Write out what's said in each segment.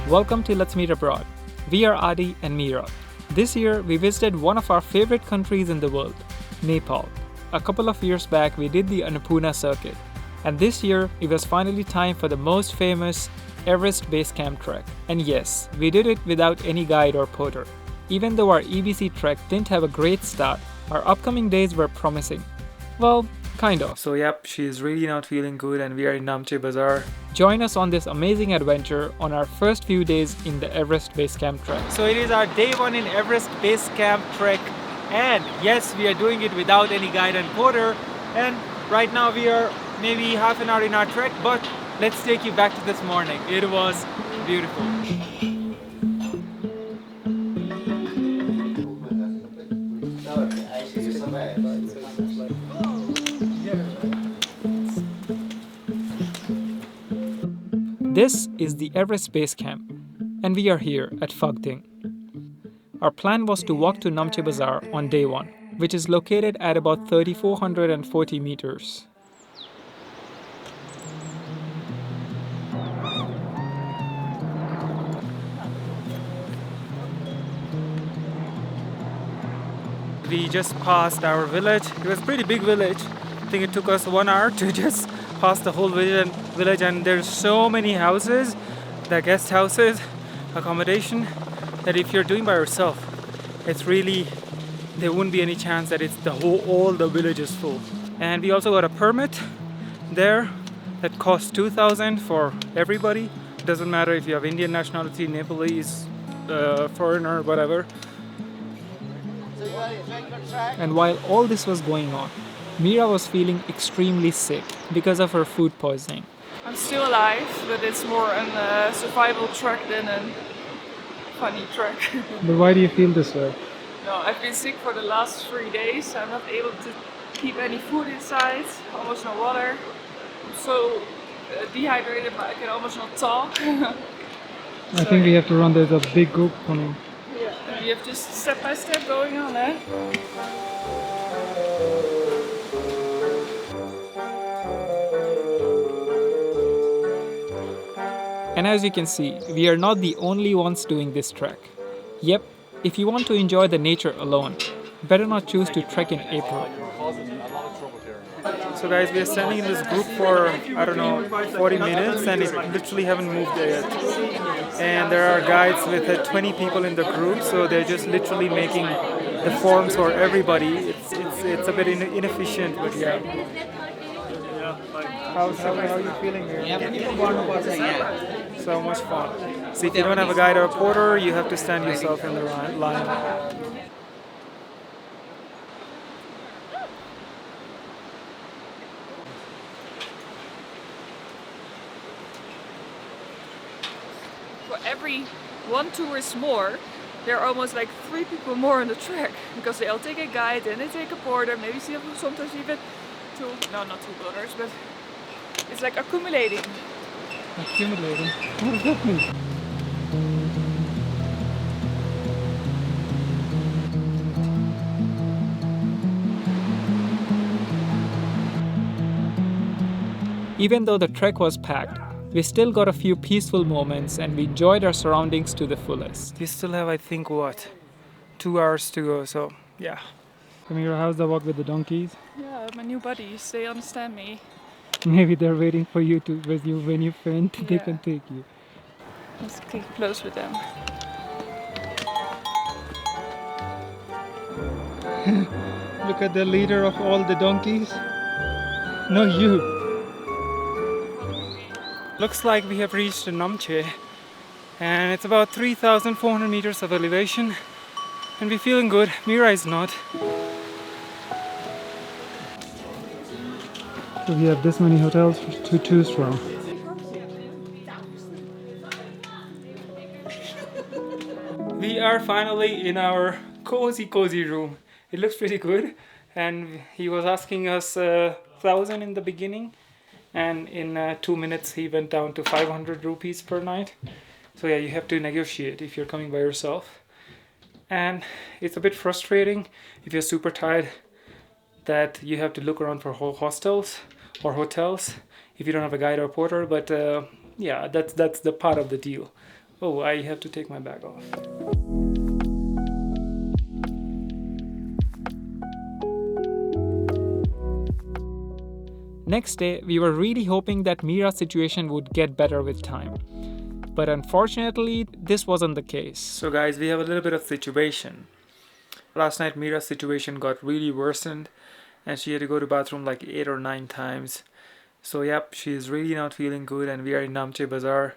Welcome to Let's Meet Abroad. We are Adi and Meera. This year, we visited one of our favorite countries in the world, Nepal. A couple of years back, we did the Annapurna circuit. And this year, it was finally time for the most famous Everest Base Camp Trek. And yes, we did it without any guide or porter. Even though our EBC trek didn't have a great start, our upcoming days were promising. Well, kind of. So yep, she's really not feeling good and we are in Namche Bazaar. Join us on this amazing adventure on our first few days in the Everest Base Camp Trek. So it is our day 1 in Everest Base Camp Trek, and yes, we are doing it without any guide and porter, and right now we are maybe half an hour in our trek, but let's take you back to this morning. It was beautiful. This is the Everest Base Camp, and we are here at Phakding. Our plan was to walk to Namche Bazaar on day 1, which is located at about 3,440 meters. We just passed our village. It was a pretty big village. I think it took us 1 hour to just pass the whole village, and there's so many houses, the guest houses, accommodation, that if you're doing by yourself, it's really, there wouldn't be any chance that it's all the village is full. And we also got a permit there that costs 2,000 for everybody. Doesn't matter if you have Indian nationality, Nepalese, foreigner, whatever. And while all this was going on, Meera was feeling extremely sick because of her food poisoning. I'm still alive, but it's more a survival trek than a funny trek. But why do you feel this way? No, I've been sick for the last 3 days. I'm not able to keep any food inside, almost no water. I'm so dehydrated, but I can almost not talk. I think we have to run. There's a big group coming. Yeah, and you have just step by step going on, eh? And as you can see, we are not the only ones doing this trek. Yep, if you want to enjoy the nature alone, better not choose to trek in April. So guys, we are standing in this group for, I don't know, 40 minutes and it literally haven't moved yet. And there are guides with 20 people in the group, so they're just literally making the forms for everybody. It's a bit inefficient, but yeah. How are you feeling here? So much fun. So if you don't have a guide or a porter, you have to stand yourself in the line. For every 1 tourist more, there are almost like 3 people more on the trek, because they all take a guide and they take a porter, maybe sometimes even not 2 porters, but it's like accumulating. Accumulating? What does that mean? Even though the trek was packed, we still got a few peaceful moments and we enjoyed our surroundings to the fullest. We still have, I think, 2 hours to go, so yeah. Kamira, how's the walk with the donkeys? Yeah, my new buddies, they understand me. Maybe they're waiting for you to, when you faint, they can take you. Let's keep close with them. Look at the leader of all the donkeys. No, you. Looks like we have reached Namche, and it's about 3,400 meters of elevation, and we're feeling good. Meera is not. So we have this many hotels to choose from. We are finally in our cozy room. It looks pretty good, and he was asking us 1,000 in the beginning, and in 2 minutes he went down to 500 rupees per night. So yeah, you have to negotiate if you're coming by yourself, and it's a bit frustrating if you're super tired that you have to look around for hostels or hotels if you don't have a guide or porter, but yeah, that's the part of the deal. Oh, I have to take my bag off. Next day, we were really hoping that Mira's situation would get better with time. But unfortunately, this wasn't the case. So guys, we have a little bit of situation. Last night, Mira's situation got really worsened and she had to go to bathroom like 8 or 9 times. So yep, she's really not feeling good and we are in Namche Bazaar.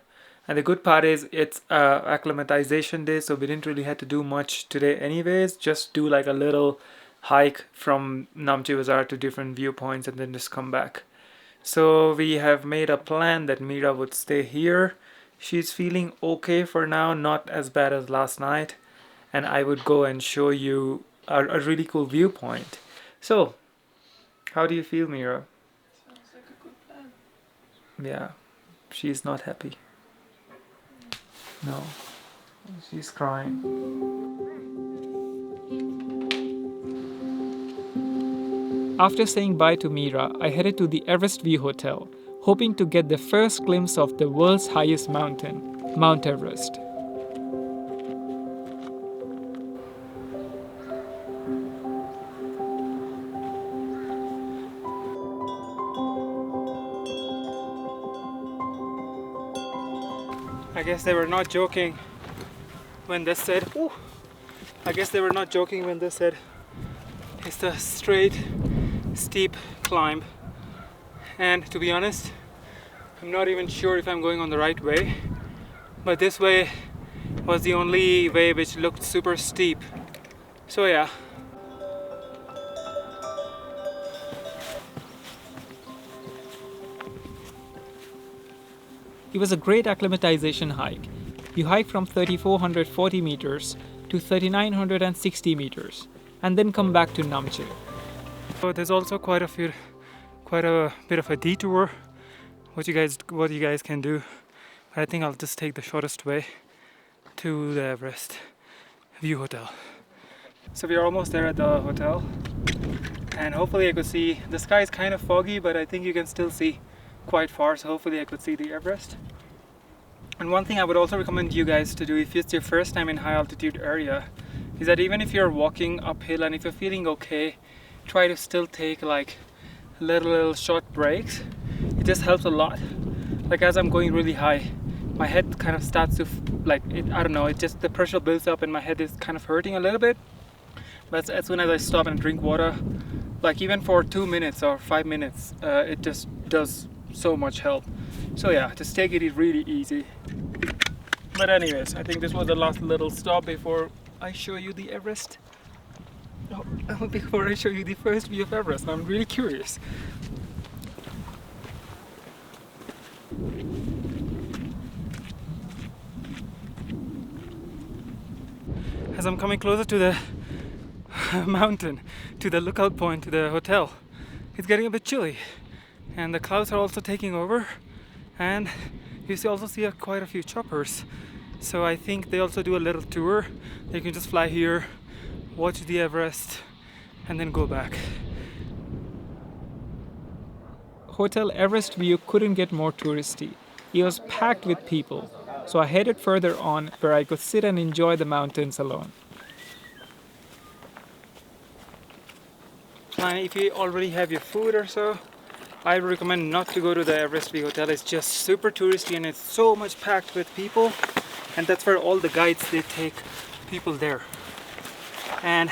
And the good part is it's acclimatization day, so we didn't really have to do much today anyways. Just do like a little hike from Namche Bazaar to different viewpoints and then just come back. So we have made a plan that Mira would stay here. She's feeling okay for now, not as bad as last night. And I would go and show you a really cool viewpoint. So, how do you feel, Mira? Sounds like a good plan. Yeah, she's not happy. No, she's crying. After saying bye to Mira, I headed to the Everest View Hotel, hoping to get the first glimpse of the world's highest mountain, Mount Everest. I guess they were not joking when they said, ooh, it's a straight, steep climb. And to be honest, I'm not even sure if I'm going on the right way. But this way was the only way which looked super steep. So yeah. It was a great acclimatization hike. You hike from 3,440 meters to 3,960 meters and then come back to Namche. So there's also quite a bit of a detour what you guys can do. But I think I'll just take the shortest way to the Everest View Hotel. So we are almost there at the hotel and hopefully I could see, the sky is kind of foggy but I think you can still see quite far, so hopefully I could see the Everest. And one thing I would also recommend you guys to do if it's your first time in high altitude area is that even if you're walking uphill and if you're feeling okay, try to still take like little short breaks. It just helps a lot. Like as I'm going really high, my head kind of starts to I don't know, it just, the pressure builds up and my head is kind of hurting a little bit. But as soon as I stop and drink water, like even for 2 minutes or 5 minutes, it just does so much help. So yeah, just take it really easy. But anyways, I think this was the last little stop before I show you the Everest. Before I show you the first view of Everest. I'm really curious. As I'm coming closer to the mountain, to the lookout point, to the hotel, it's getting a bit chilly. And the clouds are also taking over. And you also see quite a few choppers. So I think they also do a little tour. They can just fly here, watch the Everest, and then go back. Hotel Everest View couldn't get more touristy. It was packed with people. So I headed further on where I could sit and enjoy the mountains alone. And if you already have your food or so, I would recommend not to go to the Everest View Hotel. It's just super touristy and it's so much packed with people. And that's where all the guides, they take people there. And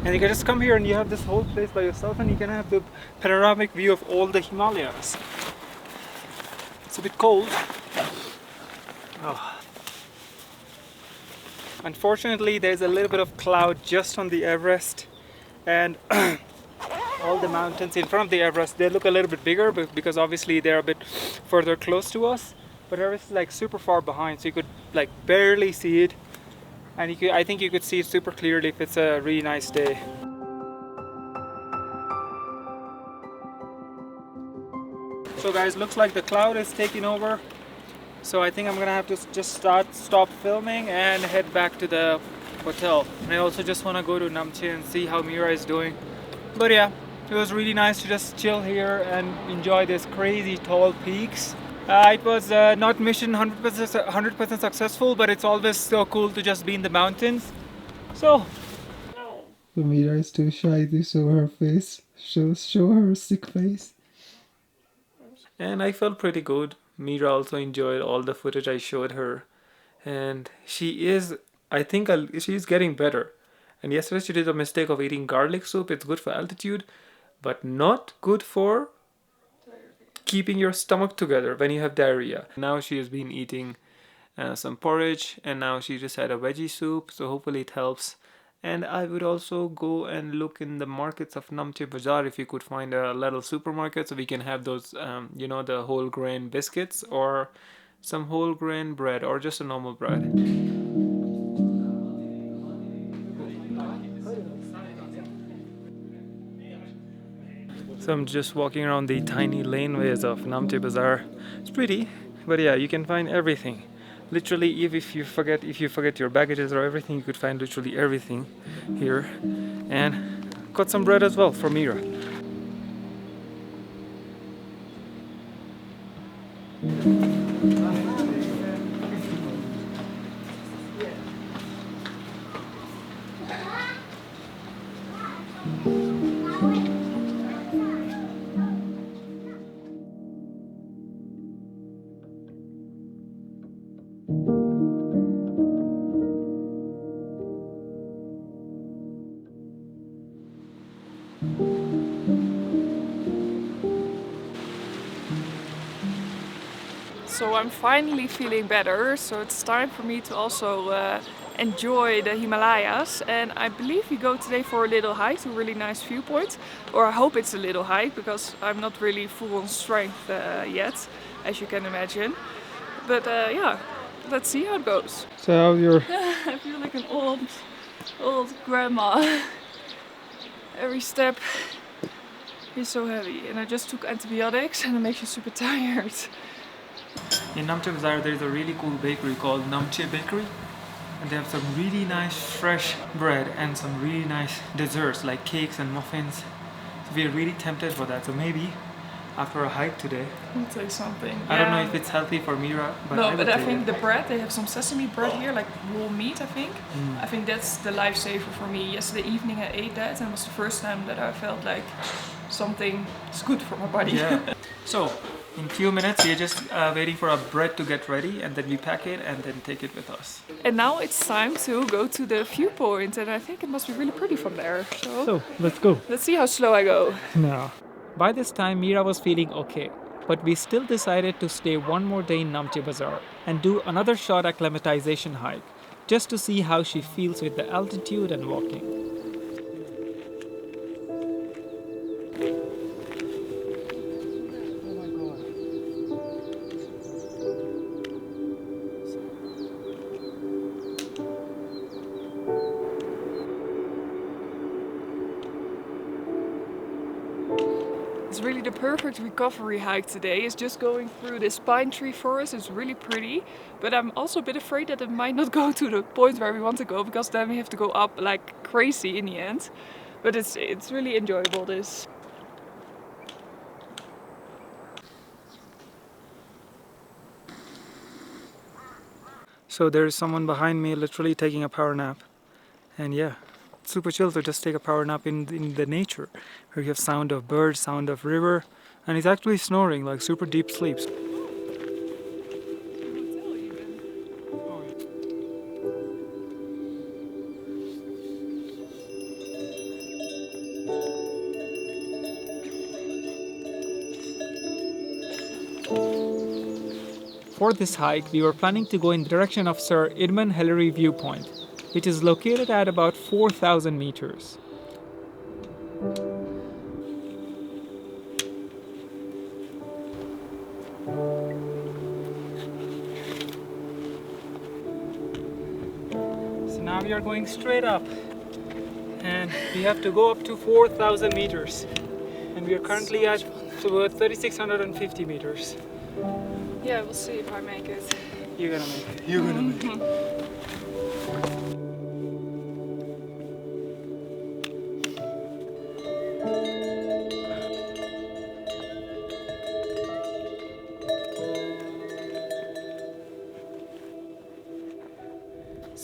you can just come here and you have this whole place by yourself and you can have the panoramic view of all the Himalayas. It's a bit cold. Oh. Unfortunately, there's a little bit of cloud just on the Everest. And all the mountains in front of the Everest, they look a little bit bigger because obviously they're a bit further close to us. But Everest is like super far behind, so you could like barely see it. And I think you could see it super clearly if it's a really nice day. So guys, looks like the cloud is taking over. So I think I'm gonna have to just stop filming and head back to the hotel. And I also just wanna go to Namche and see how Mira is doing. But yeah, it was really nice to just chill here and enjoy these crazy tall peaks. It was not mission 100% successful, but it's always so cool to just be in the mountains. So Mira is too shy to show her face. Show her sick face. And I felt pretty good. Mira also enjoyed all the footage I showed her, and she is, I think, she's getting better. And yesterday she did a mistake of eating garlic soup. It's good for altitude, but not good for keeping your stomach together when you have diarrhea. Now she has been eating some porridge, and now she just had a veggie soup, so hopefully it helps. And I would also go and look in the markets of Namche Bazaar if you could find a little supermarket so we can have those, the whole grain biscuits or some whole grain bread or just a normal bread. So I'm just walking around the tiny laneways of Namche Bazaar. It's pretty, but yeah, you can find everything. Literally, if you forget your baggages or everything, you could find literally everything here. And got some bread as well for Mira. So I'm finally feeling better, so it's time for me to also enjoy the Himalayas. And I believe we go today for a little hike to a really nice viewpoint. Or I hope it's a little hike, because I'm not really full on strength yet, as you can imagine. But yeah, let's see how it goes. So how's your... I feel like an old grandma. Every step is so heavy, and I just took antibiotics and it makes you super tired. In Namche Bazaar, there's a really cool bakery called Namche Bakery, and they have some really nice fresh bread and some really nice desserts like cakes and muffins. So we are really tempted for that. So maybe after a hike today, I'll take something. I don't know if it's healthy for Mira, but no, I but would I take think it. the bread, they have some sesame bread here, like raw meat, I think. I think that's the lifesaver for me. Yesterday evening I ate that, and it was the first time that I felt like something is good for my body. Yeah. So in few minutes we're just waiting for our bread to get ready, and then we pack it and then take it with us. And now it's time to go to the viewpoint, and I think it must be really pretty from there. So let's go. Let's see how slow I go. No. By this time, Mira was feeling okay, but we still decided to stay one more day in Namche Bazaar and do another short acclimatization hike, just to see how she feels with the altitude and walking. It's really the perfect recovery hike today. It's just going through this pine tree forest. It's really pretty, but I'm also a bit afraid that it might not go to the point where we want to go, because then we have to go up like crazy in the end. But it's really enjoyable, this. So there is someone behind me literally taking a power nap. And yeah, it's super chill to just take a power nap in the nature, where you have sound of birds, sound of river, and he's actually snoring like super deep sleeps. For this hike, we were planning to go in the direction of Sir Edmund Hillary Viewpoint, which is located at about 4,000 meters. So now we are going straight up, and we have to go up to 4,000 meters, and we are currently at 3,650 meters. Yeah, we'll see if I make it. You're gonna make it. You're gonna make it.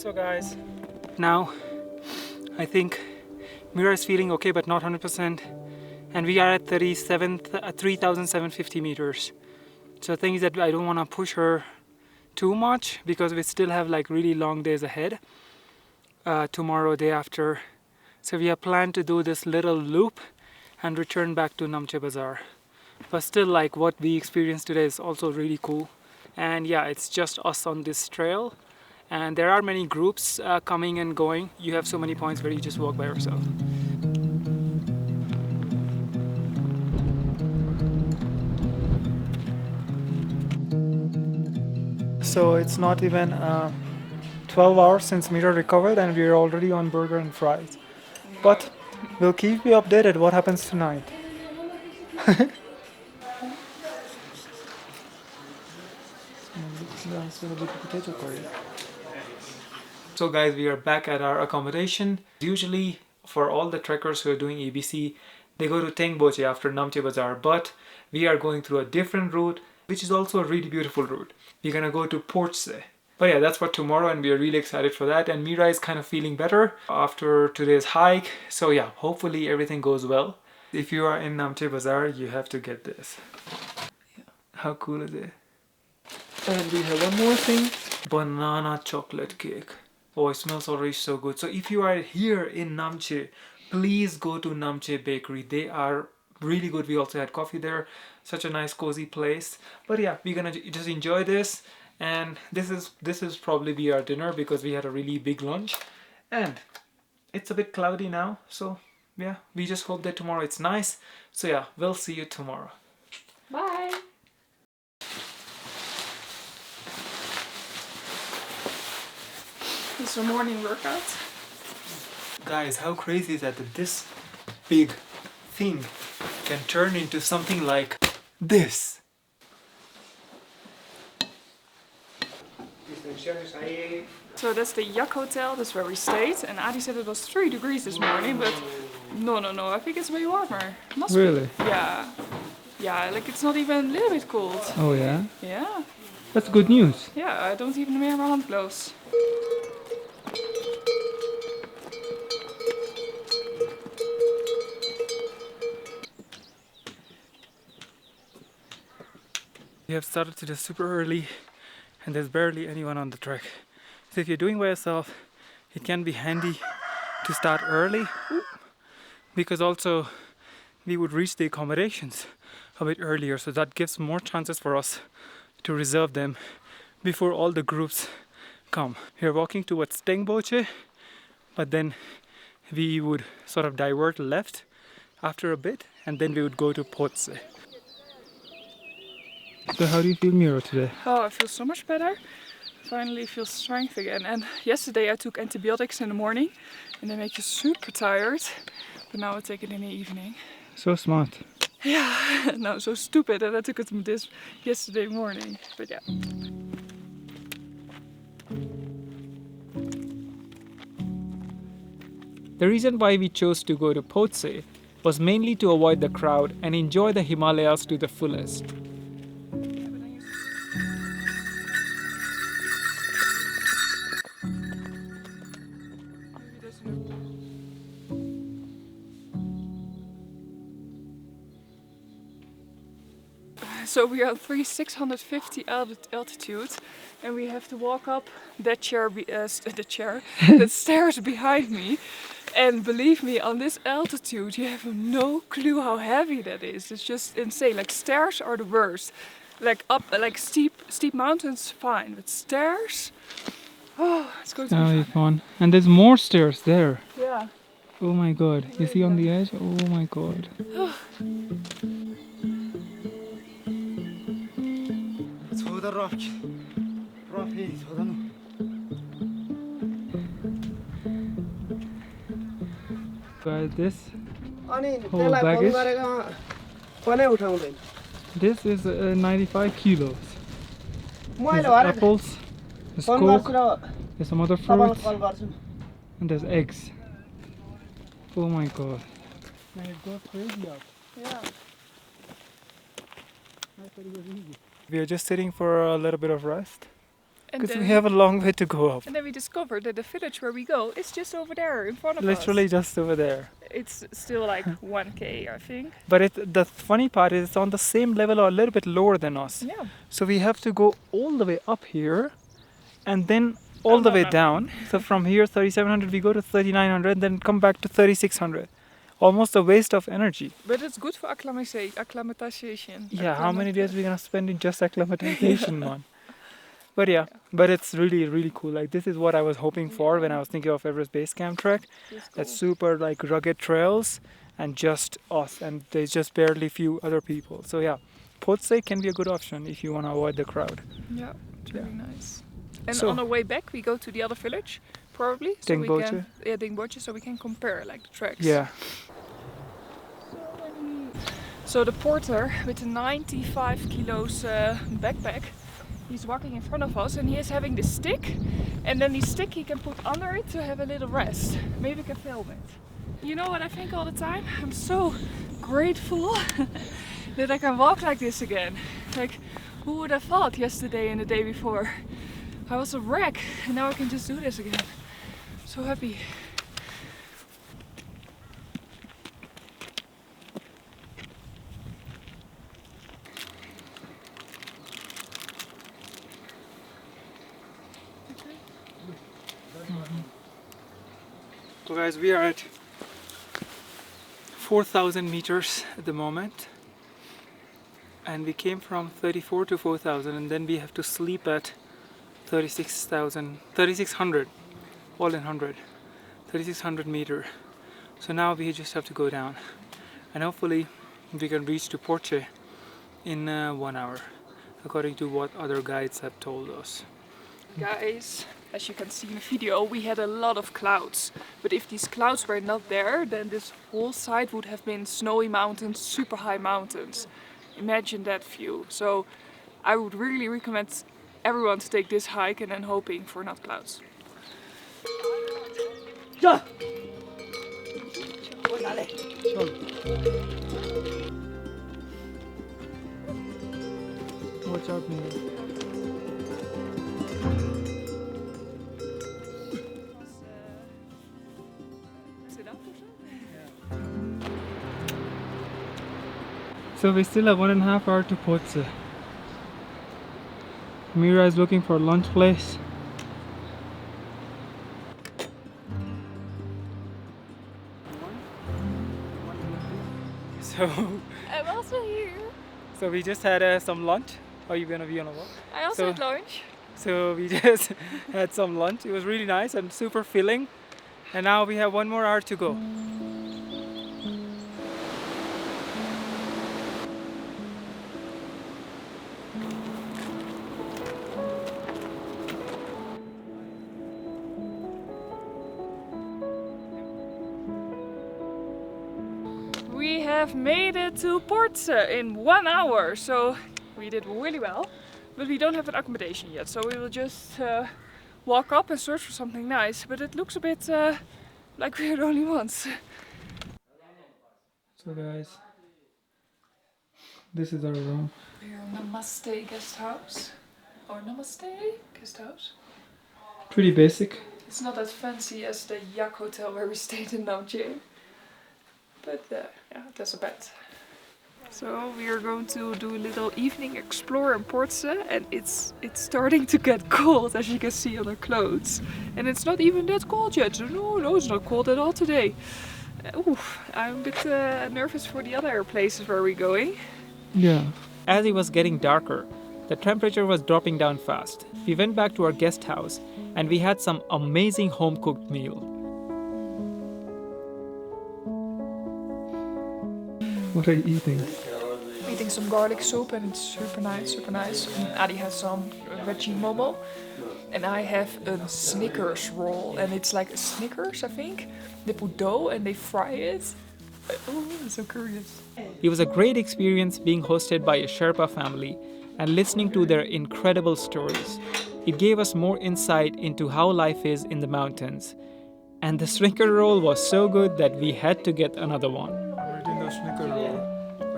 So guys, now I think Mira is feeling okay but not 100%, and we are at 3,750 meters. So the thing is that I don't want to push her too much because we still have like really long days ahead, tomorrow, day after. So we have planned to do this little loop and return back to Namche Bazaar. But still, like, what we experienced today is also really cool. And yeah, it's just us on this trail, and there are many groups coming and going. You have so many points where you just walk by yourself. So it's not even 12 hours since Mira recovered and we're already on burger and fries. But we'll keep you updated what happens tonight. So guys, we are back at our accommodation. Usually for all the trekkers who are doing ABC, they go to Tengboche after Namche Bazaar, but we are going through a different route, which is also a really beautiful route. We're gonna go to Phortse. But yeah, that's for tomorrow and we are really excited for that. And Mira is kind of feeling better after today's hike. So yeah, hopefully everything goes well. If you are in Namche Bazaar, you have to get this. How cool is it? And we have one more thing. Banana chocolate cake. Oh, it smells already so good. So if you are here in Namche, please go to Namche Bakery. They are really good. We also had coffee there. Such a nice cozy place. But yeah, we're gonna just enjoy this. And this is probably be our dinner because we had a really big lunch. And it's a bit cloudy now. So yeah, we just hope that tomorrow it's nice. So yeah, we'll see you tomorrow. Bye! It's a morning workout. Guys, how crazy is that this big thing can turn into something like this? So that's the Yak Hotel, that's where we stayed. And Adi said it was 3 degrees this morning, but no, I think it's way warmer. Must Really? Be. Yeah. Yeah, like it's not even a little bit cold. Oh yeah? Yeah. That's good news. Yeah, I don't even wear my hand gloves. We have started today super early and there's barely anyone on the trek. So if you're doing by yourself, it can be handy to start early, because also we would reach the accommodations a bit earlier, so that gives more chances for us to reserve them before all the groups come. We are walking towards Tengboche, but then we would sort of divert left after a bit and then we would go to Phortse. So how do you feel, Mira, today? Oh, I feel so much better. Finally feel strength again. And yesterday I took antibiotics in the morning and they make you super tired. But now I take it in the evening. So smart. Yeah, no, so stupid that I took it this yesterday morning. But yeah. The reason why we chose to go to Phortse was mainly to avoid the crowd and enjoy the Himalayas to the fullest. So we are at 650 altitude and we have to walk up that the stairs behind me. And believe me, on this altitude you have no clue how heavy that is. It's just insane. Like stairs are the worst. Like up, like steep mountains, fine, but stairs, oh, it's going to be fun. And there's more stairs there. Yeah. Oh my god. You see on the edge? Oh my god. Guys, this whole baggage, this is 95 kilos. There's apples, there's coke, there's some other fruits, and there's eggs. Oh my god. Man, it goes crazy up. Yeah. We are just sitting for a little bit of rest. Because we have a long way to go up. And then we discovered that the village where we go is just over there in front of us. Literally just over there. It's still like 1k, I think. But the funny part is it's on the same level or a little bit lower than us. Yeah. So we have to go all the way up here and then all the way down. So from here 3700 we go to 3900, then come back to 3600. Almost a waste of energy. But it's good for acclimatization. Yeah, how many days are we gonna spend in just acclimatization, man? But yeah, but it's really, really cool. Like this is what I was hoping for when I was thinking of Everest Base Camp Trek. That's super like rugged trails and just us, and there's just barely few other people. So yeah, Phortse can be a good option if you want to avoid the crowd. Yeah, it's really nice. And So- on our way back, we go to the other village, probably. Dingboche? Dingboche, so we can compare like the tracks. Yeah. So the porter with the 95 kilos backpack, he's walking in front of us and he is having the stick, and then the stick he can put under it to have a little rest. Maybe we can film it. You know what I think all the time? I'm so grateful that I can walk like this again. Like, who would have thought yesterday and the day before? I was a wreck and now I can just do this again. So happy. So guys, we are at 4,000 meters at the moment, and we came from 34 to 4,000, and then we have to sleep at 3600, all in 100, 3600 meter. So now we just have to go down, and hopefully we can reach to Phortse in 1 hour, according to what other guides have told us. Guys, as you can see in the video, we had a lot of clouds. But if these clouds were not there, then this whole side would have been snowy mountains, super high mountains. Imagine that view. So I would really recommend everyone to take this hike and then hoping for not clouds. Yeah. Watch out, man. So we still have 1.5 hours to Phortse. Mira is looking for a lunch place. So I'm also here. So we just had some lunch. Are you gonna be on a walk? I also had lunch. So we just had some lunch. It was really nice and super filling. And now we have 1 more hour to go. We have made it to Phortse in 1 hour, so we did really well. But we don't have an accommodation yet, so we will just walk up and search for something nice. But it looks a bit like we're the only ones. So guys, this is our room. We're in Namaste guest house. Or Namaste guest house. Pretty basic. It's not as fancy as the Yak Hotel where we stayed in Namche. But yeah, there's a bed. So we are going to do a little evening explore in Phortse, and it's starting to get cold, as you can see on our clothes. And it's not even that cold yet. No, it's not cold at all today. I'm a bit nervous for the other places where we're going. Yeah. As it was getting darker, the temperature was dropping down fast. We went back to our guest house and we had some amazing home-cooked meal. What are you eating? Eating some garlic soup, and it's super nice, super nice. And Adi has some veggie momo. And I have a Snickers roll, and it's like a Snickers, I think. They put dough and they fry it. Oh, I'm so curious. It was a great experience being hosted by a Sherpa family and listening to their incredible stories. It gave us more insight into how life is in the mountains. And the Snicker roll was so good that we had to get another one. We're eating the Snicker roll.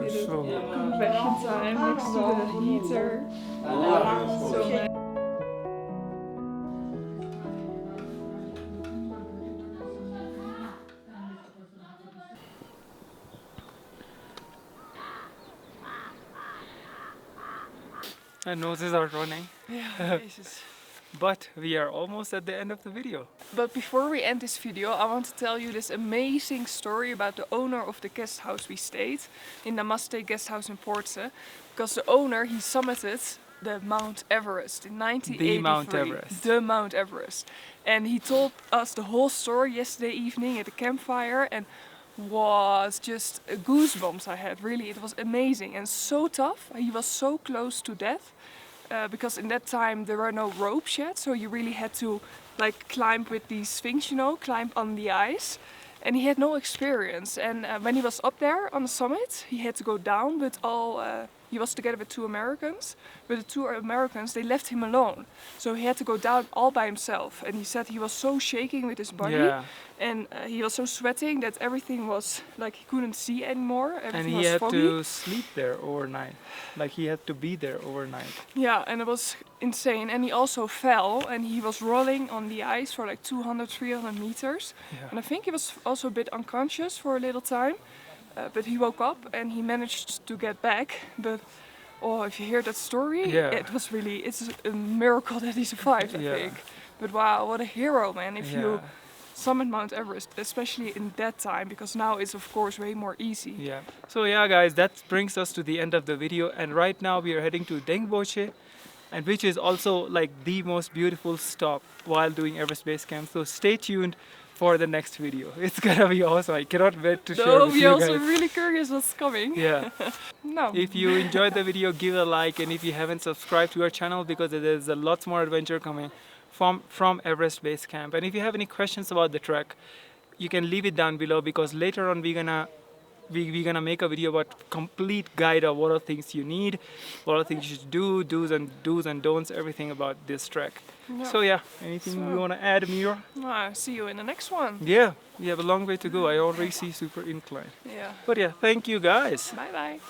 That's so good. Confession time next to the heater. So nice. Our noses are running. Yeah, Jesus. But we are almost at the end of the video. But before we end this video, I want to tell you this amazing story about the owner of the guest house we stayed in Namche guest house in Phortse. Because the owner, he summited the Mount Everest in 1983. The Mount Everest. The Mount Everest. And he told us the whole story yesterday evening at the campfire, and was just goosebumps I had, really. It was amazing and so tough. He was so close to death. Because in that time there were no ropes yet, so you really had to like climb with these sphinx, you know, climb on the ice. And he had no experience. And when he was up there on the summit, he had to go down with he was together with two Americans. But the two Americans, they left him alone. So he had to go down all by himself. And he said he was so shaking with his body. Yeah. And he was so sweating that everything was like he couldn't see anymore. And Everything he was had foggy. to sleep there overnight. Like he had to be there overnight. Yeah, and it was insane. And he also fell and he was rolling on the ice for like 200, 300 meters. Yeah. And I think he was also a bit unconscious for a little time. But he woke up and he managed to get back. But oh, if you hear that story, Yeah. it's a miracle that he survived, I Yeah. think. But wow, what a hero, man. If you Yeah. summit Mount Everest, especially in that time, because now it's of course way more easy. Yeah. So yeah, guys, that brings us to the end of the video. And right now we are heading to Dengboche, and which is also like the most beautiful stop while doing Everest Base Camp. So stay tuned for the next video. It's gonna be awesome. I cannot wait to share No, with we're you also guys. really curious what's coming. Yeah. No. If you enjoyed the video, give a like, and if you haven't subscribed to our channel, because there's a lots more adventure coming from Everest Base Camp. And if you have any questions about the trek, you can leave it down below, because later on we're gonna make a video about complete guide of what are things you need, what are things you should do, do's and don'ts, everything about this trek. Yeah. So yeah, anything you wanna add, Mira? See you in the next one. Yeah, we have a long way to go. I already see super incline. Yeah. But yeah, thank you guys. Bye bye.